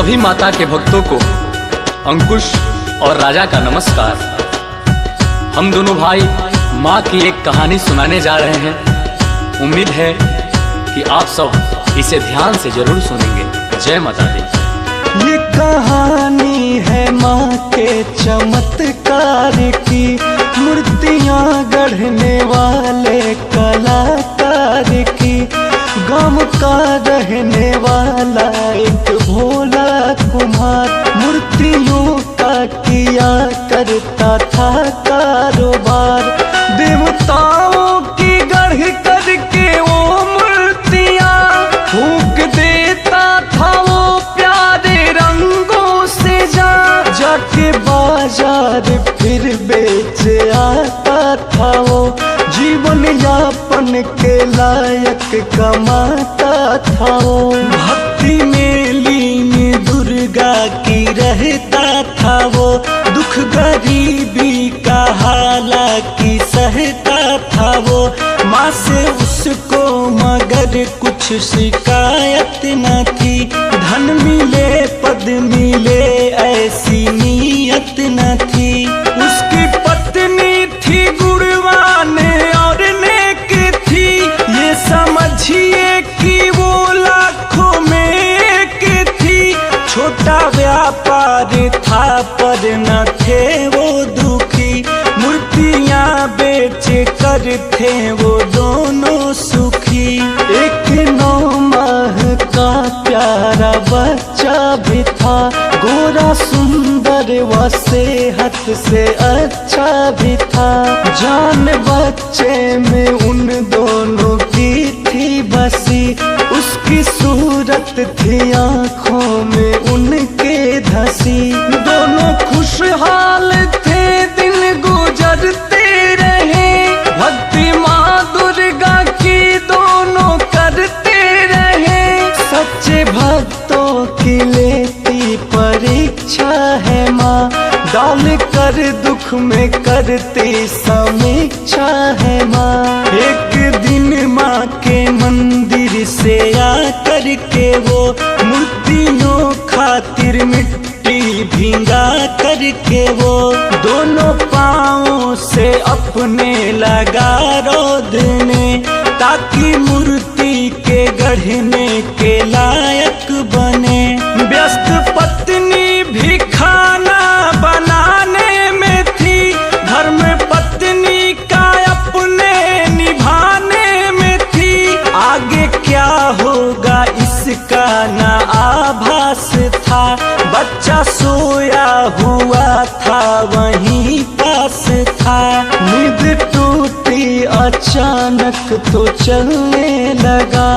सभी माता के भक्तों को अंकुश और राजा का नमस्कार। हम दोनों भाई माँ की एक कहानी सुनाने जा रहे हैं। उम्मीद है कि आप सब इसे ध्यान से जरूर सुनेंगे। जय माता दी। ये कहानी है माँ के चमत्कार की, मूर्तियाँ गढ़ने वाले कलाकार की। गाँव का रहने वाला एक भोला कुम्हार, मूर्तियों का किया करता था कारोबार। देवताओं की गढ़ करके वो मूर्तियाँ फूंक देता था वो प्यारे रंगों से। जाके बाजार फिर बेच आता था वो, जीवन यापन के लायक कमाता था वो। भक्ति में लीन दुर्गा की रहता था वो, दुख गरीबी का हालांकि सहता था वो। माँ से उसको मगर कुछ शिकायत न थी, धन मिले पद मिले ऐसी नीयत न थी। उसकी पत्नी थी गुणवान और नेक थी, ये समझिए कि वो लाखों में एक थी। छोटा व्यापार था पर न थे वो दुखी, मूर्तियाँ बेच कर थे वो दोनों सुखी। एक 9 माह का प्यारा बच्चा भी था, गोरा सुंदर व सेहत से अच्छा भी था। जान बच्चे में उन दोनों की थी बसी, उसकी सूरत थी आँखों में उनके धसी। दोनों खुशहाल थे दिन गुजरते रहे, भक्ति माँ दुर्गा की दोनों करते रहे। सच्चे भक्तों की लेती परीक्षा है माँ, डाल कर दुख में करती समीक्षा है माँ। एक दिन माँ के मंदिर से आकर के वो मूर्तियों खातिर मिट्टी भिंगा करके वो दोनों पाँवों से अपने लगा रोदने, ताकि मूर्ति के गढ़ने के लायक बने। व्यस्त पत्नी भी खाना बनाने में थी, धर्म पत्नी का अपने निभाने में थी। आगे क्या होगा इसका ना आभास था, बच्चा सोया हुआ था वहीं पास था। नींद टूटी अचानक तो चलने लगा,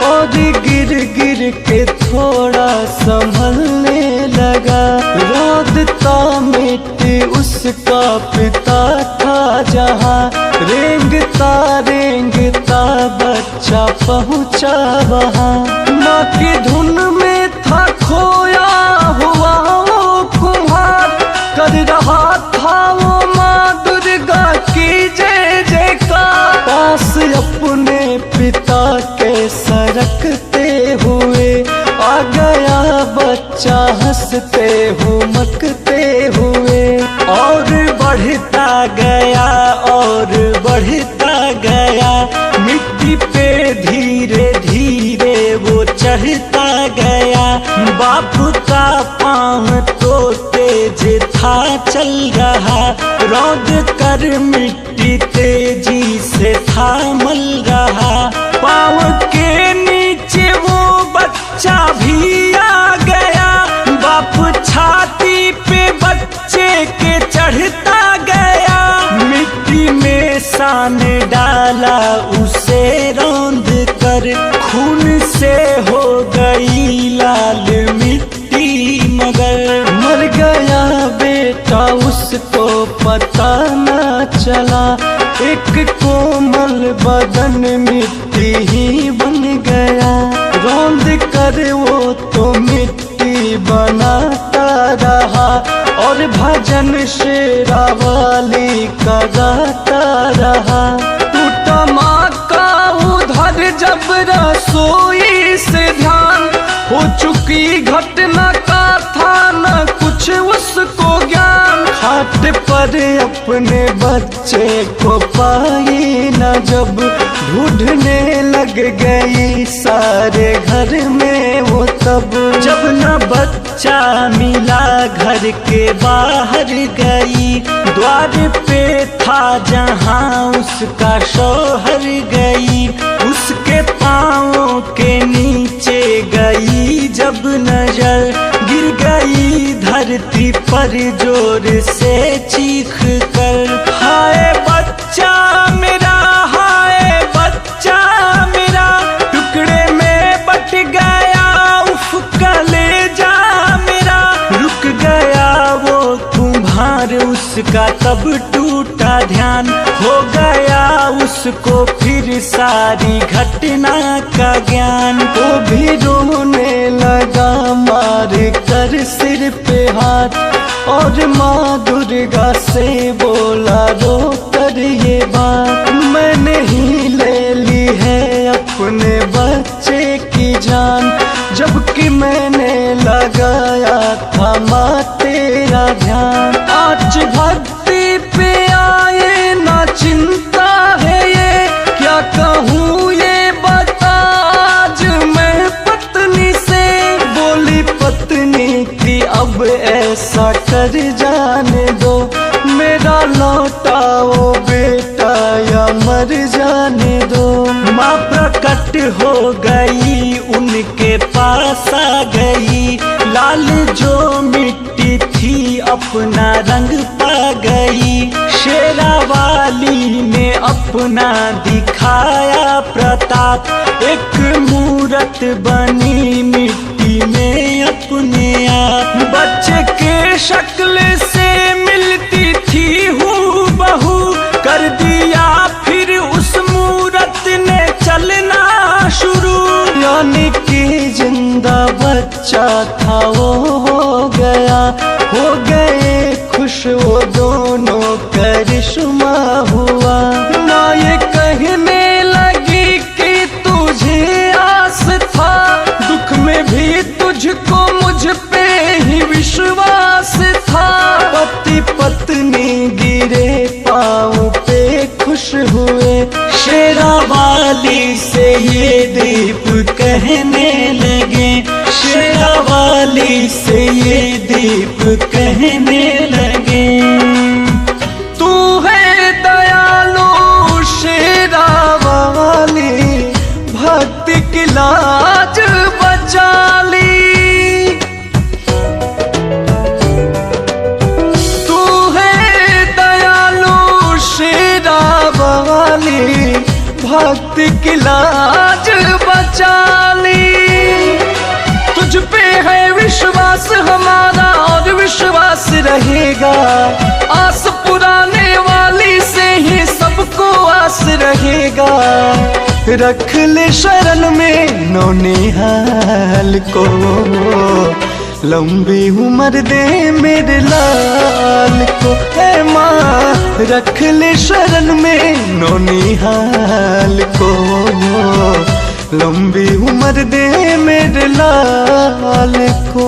और गिर गिर के थोड़ा संभलने लगा। रोदता मिट्टी उसका पिता था जहाँ, रेंगता बच्चा पहुँचा वहाँ। माँ की धुन में था खोया हुआ वो कुम्हार, कर रहा था वो माँ दुर्गा की जय जयकार। पास अपने पिता के सरकते हुए आ गया बच्चा हंसते हुमकते हुए। और बढ़ता गया और बढ़ता गया, मिट्टी पे धीरे धीरे वो चढ़ता गया। बाप का पाँव तो तेज था चल रहा, रौद कर मिट्टी तेजी से था मल रहा। पाँव के नीचे वो बच्चा भी आ गया, बाप छाती पे बच्चे के चढ़ता गया। मिट्टी में सान डाला उसे रौंद कर, खून से हो गई लाल मिट्टी मगर। मर गया बेटा उसको पता न चला, एक कोमल बदन मिट्टी ही बन गया। रौंद कर वो तो मिट्टी बनाता रहा, और भजन शेरावाली का गाता रहा। टूटा माँ का जब रसोई से ध्यान हो चुकी घटना का कर अपने बच्चे को पाई न जब, ढूंढने लग गई सारे घर में वो तब। जब न बच्चा मिला घर के बाहर गई, द्वार पे था जहाँ उसका शौहर गई। उसके पाँवों के नीचे गई जब नजर, गिर गई धरती पर जोर से चीख कर। हाय बच्चा मेरा, हाय बच्चा मेरा, टुकड़े में बट गया उफ कलेजा मेरा। रुक गया वो कुम्हार उसका तब टूटा ध्यान, हो गया उसको फिर सारी घटना का ज्ञान। वो भी रोने लगा मार कर सिर पे हाथ, और माँ दुर्गा से बोला रो कर ये बात। मैंने ही ले ली है अपने बच्चे की जान, जबकि मैंने लगाया था माँ तेरा ध्यान। आज भक्ति पे आए ना चिंता है ये, क्या कहूँ ये बता आज मैं पत्नी से। बोली पत्नी की अब ऐसा कर जाने दो, मेरा लौटाओ बेटा या मर जाने दो। माँ प्रकट हो गई उनके पास आ गई, लाल जो मिट्टी थी अपना रंग पा गई। शेरा वाली ने अपना दिखाया प्रताप, एक मूरत बनी मिट्टी में अपने आप। बच्चे के शक्ल से मिलती थी हूबहू, कर दिया फिर उस मूरत ने चलना शुरू। यानी कि जिंदा बच्चा था वो हो गया, हो गए खुश वो दोनों करिश्मा हुआ। माँ ये कहने लगी कि तुझे आस था, दुख में भी तुझको मुझ पे ही विश्वास था। पति पत्नी गिरे पाँव पे खुश हुए, शेरा वाली से ये दीप कहने लगे। शेरा वाली से ये दीप कहने लगे। तू है दयालु शेरा वाली, भक्ति की लाज बचा ली। तू है दयालु शेरा वाली, भक्ति की लाज बचा ली। तुझ पे है विश्वास हमारा और विश्वास रहेगा, आस पुराने वाली से ही सबको आस रहेगा। रख ले शरण में नौनिहाल को, लंबी उम्र दे मेरे लाल को। है माँ रख ले शरण में नौनिहाल को, लंबी उम्र दे मेरे लाल को।